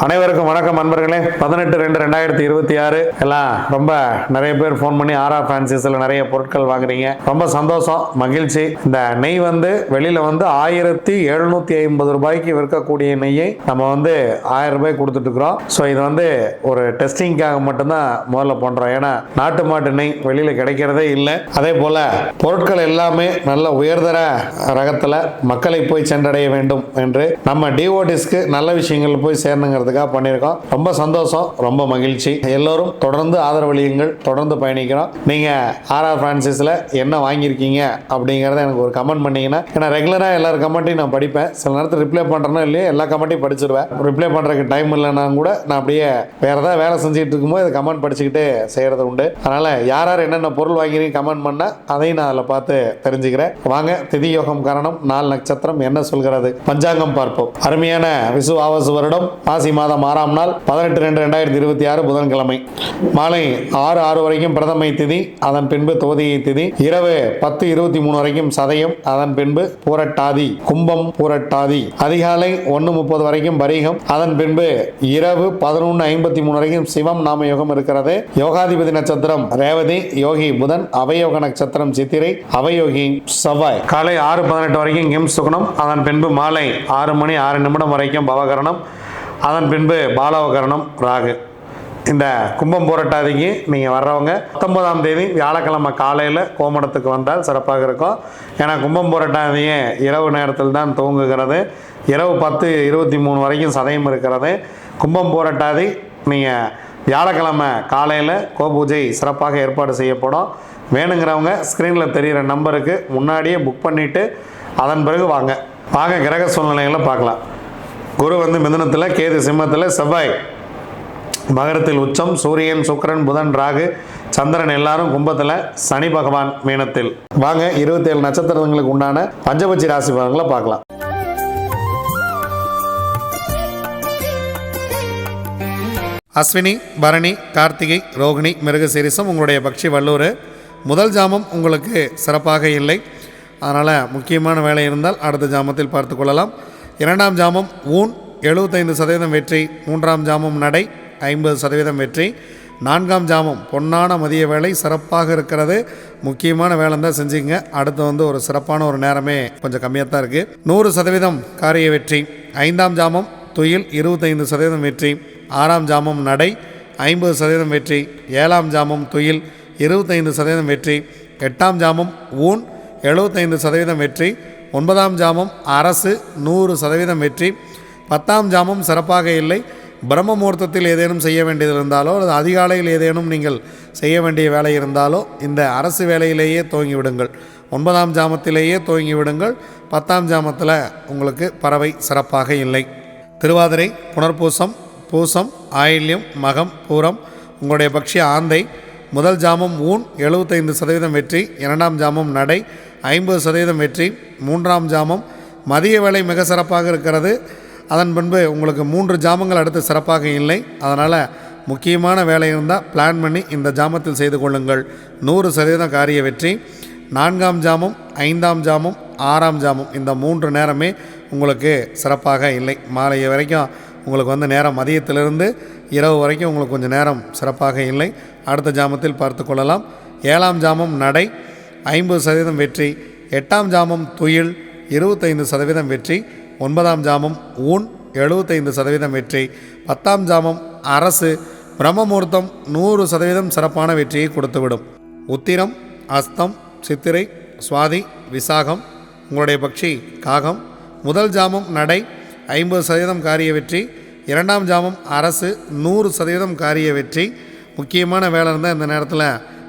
அனைவருக்கும் வணக்கம் நண்பர்களே. 18/2/2026 எல்லாம் ரொம்ப நிறைய பேர் ஃபோன் பண்ணி ஆர்ஆர் ஃபேன்சிஸில் நிறைய பொருட்கள் வாங்குறீங்க. ரொம்ப சந்தோஷம், மகிழ்ச்சி. இந்த நெய் வெளியில் 1750 ரூபாய்க்கு விற்கக்கூடிய நெய்யை நம்ம 1000 ரூபாய்க்கு கொடுத்துட்டு இருக்கிறோம். ஸோ இது ஒரு டெஸ்டிங்காக மட்டும்தான் முதல்ல பண்ணுறோம். ஏன்னா நாட்டு மாட்டு நெய் வெளியில் கிடைக்கிறதே இல்லை. அதே போல் பொருட்கள் எல்லாமே நல்ல உயர்தர ரகத்தில் மக்களை போய் சென்றடைய வேண்டும் என்று நம்ம டிஓடிஸ்க்கு நல்ல விஷயங்கள் போய் சேரணுங்கிறதுக்காக பண்ணியிருக்கோம். ரொம்ப சந்தோஷம், ரொம்ப மகிழ்ச்சி. எல்லோரும் தொடர்ந்து ஆதரவளியுங்கள், தொடர்ந்து பயணிக்கிறோம். நீங்கள் ஆர்ஆர் ஃப்ரான்சிஸில் என்ன வாங்கியிருக்கீங்க அப்படிங்கிறத எனக்கு ஒரு கமெண்ட் பண்ணிங்கன்னா, ஏன்னா ரெகுலராக எல்லாரும் கமெண்ட்டையும் நான் படிப்பேன். சில நேரத்தில் ரிப்ளை பண்ணுறேன்னா இல்லையே எல்லா கமெண்ட்டையும் படிச்சிருவேன். ரிப்ளை பண்ணுறதுக்கு டைம் இல்லைன்னா கூட நான் அப்படியே வேறு ஏதாவது வேலை செஞ்சுட்டு இருக்கும்போது இதை கமெண்ட் படிச்சுக்கிட்டு செய்கிறது உண்டு. அதனால் யார் யார் என்னென்ன பொருள் வாங்கிறீங்க கமெண்ட் பண்ணால் அதையும் நான் அதில் பார்த்து தெரிஞ்சுக்கிறேன். வாங்க, திதி யோகம் காரணம் 4 நட்சத்திரம் என்ன சொல்கிறது பஞ்சாங்கம் பார்ப்போம். அருமையான விசுவாவசு வருடம் மாசி மாதம் 6ஆம் நாள் 18/2/2026 புதன்கிழமை மாலை 6:06 வரைக்கும் பிரதமை திதி, அதன் பின்பு தோதியை திதி, இரவு 10:23 வரைக்கும் சதயம், அதன் பின்பு பூரட்டாதி கும்பம் பூரட்டாதி, அதிகாலை 1:30 வரைக்கும் பரீகம், அதன் பின்பு இரவு 11:53 வரைக்கும் சிவம் நாம யோகம் இருக்கிறது. யோகாதிபதி நட்சத்திரம் ரேவதி, யோகி புதன், அவயோக நட்சத்திரம் சித்திரை, அவயோகி செவ்வாய். காலை 6:18 வரைக்கும் கிம் சுகுணம், அதன் பின்பு மாலை 6:06 வரைக்கும் பவகரணம், அதன் பின்பு பாலவகரணம் ராகு. இந்த கும்பம் போராட்டாதிக்கு நீங்கள் வர்றவங்க 19ஆம் தேதி வியாழக்கிழமை காலையில் கோமடத்துக்கு வந்தால் சிறப்பாக இருக்கும். ஏன்னா கும்பம் போராட்டாதியே இரவு நேரத்தில் தான் துவங்குகிறது. இரவு 10:23 வரைக்கும் சதயம் இருக்கிறது. கும்பம் போராட்டாதி நீங்கள் வியாழக்கிழமை காலையில் கோபூஜை சிறப்பாக ஏற்பாடு செய்யப்படும். வேணுங்கிறவங்க ஸ்க்ரீனில் தெரிகிற நம்பருக்கு முன்னாடியே புக் பண்ணிவிட்டு அதன் பிறகு வாங்க. கிரக சூழ்நிலைகளை பார்க்கலாம். குரு மிதுனத்தில், கேது சிம்மத்தில், செவ்வாய் மகரத்தில் உச்சம், சூரியன் சுக்கிரன் புதன் ராகு சந்திரன் எல்லாரும் கும்பத்தில், சனி பகவான் மீனத்தில். வாங்க 27 நட்சத்திரங்களுக்கு உண்டான பஞ்சபட்சி ராசி பலன்களை பார்க்கலாம். அஸ்வினி, பரணி, கார்த்திகை, ரோகிணி, மிருகசீரிசம் உங்களுடைய பக்ஷி வல்லூர். முதல் ஜாமம் உங்களுக்கு சிறப்பாக இல்லை. அதனால் முக்கியமான வேலை இருந்தால் அடுத்த ஜாமத்தில் பார்த்து கொள்ளலாம். 2ஆம் ஜாமம் ஊன் 75% வெற்றி, 3ஆம் ஜாமம் நடை 50% வெற்றி, 4ஆம் ஜாமம் பொன்னான மதிய வேலை சிறப்பாக இருக்கிறது. முக்கியமான வேலை தான் செஞ்சுங்க. அடுத்து ஒரு சிறப்பான ஒரு நேரமே கொஞ்சம் கம்மியாக தான் இருக்குது. 100% காரிய வெற்றி. 5ஆம் ஜாமம் துயில் 25% வெற்றி, 6ஆம் ஜாமம் நடை 50% வெற்றி, 7ஆம் ஜாமம் துயில் 25% வெற்றி, 8ஆம் ஜாமம் ஊன் 75% வெற்றி, 9ஆம் ஜாமம் அரசு 100% வெற்றி, 10ஆம் ஜாமம் சிறப்பாக இல்லை. பிரம்ம முகூர்த்தத்தில் ஏதேனும் செய்ய வேண்டியது இருந்தாலோ அல்லது அதிகாலையில் ஏதேனும் நீங்கள் செய்ய வேண்டிய வேலை இருந்தாலோ இந்த அரசு வேலையிலேயே துவங்கி விடுங்கள். 9ஆம் ஜாமத்திலேயே துவங்கி விடுங்கள். 10ஆம் ஜாமத்தில் உங்களுக்கு பறவை சிறப்பாக இல்லை. திருவாதிரை, புனர்பூசம், பூசம், ஆயில்யம், மகம், பூரம் உங்களுடைய பக்ஷி ஆந்தை. முதல் ஜாமம் ஊன் 75% வெற்றி, 2ஆம் ஜாமம் நடை 50% வெற்றி, 3ஆம் ஜாமம் மதிய வேலை மிக சிறப்பாக இருக்கிறது. அதன் பின்பு உங்களுக்கு 3 ஜாமங்கள் அடுத்து சிறப்பாக இல்லை. அதனால் முக்கியமான வேலை இருந்தால் பிளான் பண்ணி இந்த ஜாமத்தில் செய்து கொள்ளுங்கள். 100% காரிய வெற்றி. 4ஆம் ஜாமம், 5ஆம் ஜாமம், 6ஆம் ஜாமம் இந்த 3 நேரமே உங்களுக்கு சிறப்பாக இல்லை. மாலை வரைக்கும் உங்களுக்கு நேரம் மதியத்திலிருந்து இரவு வரைக்கும் உங்களுக்கு கொஞ்சம் நேரம் சிறப்பாக இல்லை. அடுத்த ஜாமத்தில் பார்த்து கொள்ளலாம். 7ஆம் ஜாமம் நடை 50% வெற்றி, 8ஆம் ஜாமம் துயில் 25% வெற்றி, 9ஆம் ஜாமம் ஊன் 75% வெற்றி, 10ஆம் ஜாமம் அரசு பிரம்ம முகூர்த்தம் 100% சிறப்பான வெற்றியை கொடுத்துவிடும். உத்திரம், அஸ்தம், சித்திரை, சுவாதி, விசாகம் உங்களுடைய பக்ஷி காகம். முதல் ஜாமம் நடை 50% காரிய வெற்றி, 2ஆம் ஜாமம் அரசு 100% காரிய வெற்றி. முக்கியமான வேலை இருந்தால் இந்த நேரத்தில்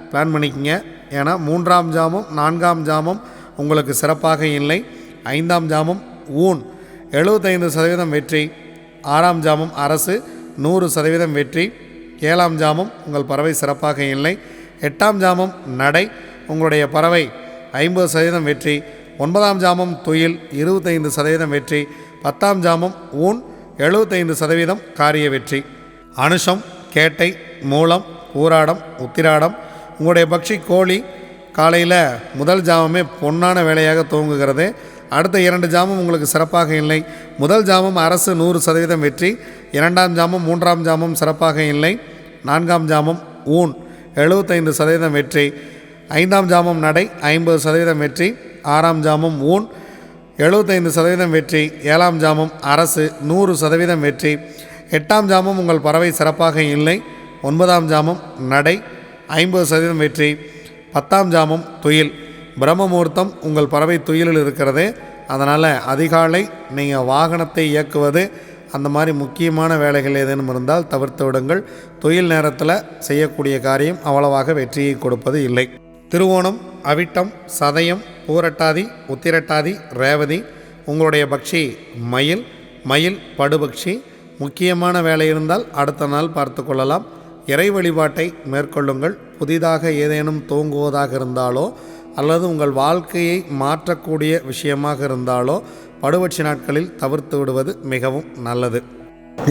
பிளான் பண்ணிக்கங்க. ஏன்னா 3ஆம் ஜாமம் 4ஆம் ஜாமம் உங்களுக்கு சிறப்பாக இல்லை. 5ஆம் ஜாமம் ஊன் 75% வெற்றி, 6ஆம் ஜாமம் அரசு 100% வெற்றி, 7ஆம் ஜாமம் உங்கள் பறவை சிறப்பாக இல்லை. 8ஆம் ஜாமம் நடை உங்களுடைய பறவை 50% வெற்றி, 9ஆம் ஜாமம் துயில் 25% வெற்றி, 10ஆம் ஜாமம் ஊன் 75% காரிய வெற்றி. அனுஷம், கேட்டை, மூலம், பூராடம், உத்திராடம் உங்களுடைய பக்ஷி கோழி காலையில் முதல் ஜாமமே பொன்னான வேலையாக துவங்குகிறது. அடுத்த 2 ஜாமம் உங்களுக்கு சிறப்பாக இல்லை. முதல் ஜாமம் அரசு 100% வெற்றி, 2ஆம் ஜாமம் 3ஆம் ஜாமம் சிறப்பாக இல்லை, 4ஆம் ஜாமம் ஊன் 75% வெற்றி, 5ஆம் ஜாமம் நடை 50% வெற்றி, 6ஆம் ஜாமம் ஊன் 75% வெற்றி, 7ஆம் ஜாமம் அரசு 100% வெற்றி, 8ஆம் ஜாமம் உங்கள் பறவை சிறப்பாக இல்லை, 9ஆம் ஜாமம் நடை 50% வெற்றி, 10ஆம் ஜாமம் துயில். பிரம்ம முகூர்த்தம் உங்கள் பறவை துயிலில் இருக்கிறது. அதனால் அதிகாலை நீங்கள் வாகனத்தை இயக்குவது அந்த மாதிரி முக்கியமான வேலைகள் ஏதேனும் இருந்தால் தவிர்த்து விடுங்கள். துயில் நேரத்தில் செய்யக்கூடிய காரியம் அவ்வளவாக வெற்றியை கொடுப்பது இல்லை. திருவோணம், அவிட்டம், சதயம், பூரட்டாதி, உத்திரட்டாதி, ரேவதி உங்களுடைய பக்ஷி மயில். மயில் படுபக்ஷி. முக்கியமான வேலை இருந்தால் அடுத்த நாள் பார்த்து கொள்ளலாம். இறை வழிபாட்டை மேற்கொள்ளுங்கள். புதிதாக ஏதேனும் தூங்குவதாக இருந்தாலோ அல்லது உங்கள் வாழ்க்கையை மாற்றக்கூடிய விஷயமாக இருந்தாலோ படுபட்சி நாட்களில் தவிர்த்து விடுவது மிகவும் நல்லது.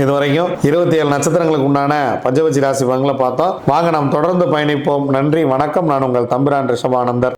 இதுவரைக்கும் 27 நட்சத்திரங்களுக்கு உண்டான பஞ்சபட்சி ராசி பலன்களை பார்த்தோம். வாங்க நாம் தொடர்ந்து பயணிப்போம். நன்றி, வணக்கம். நான் உங்கள் தம்பிரான் ரிஷபானந்தர்.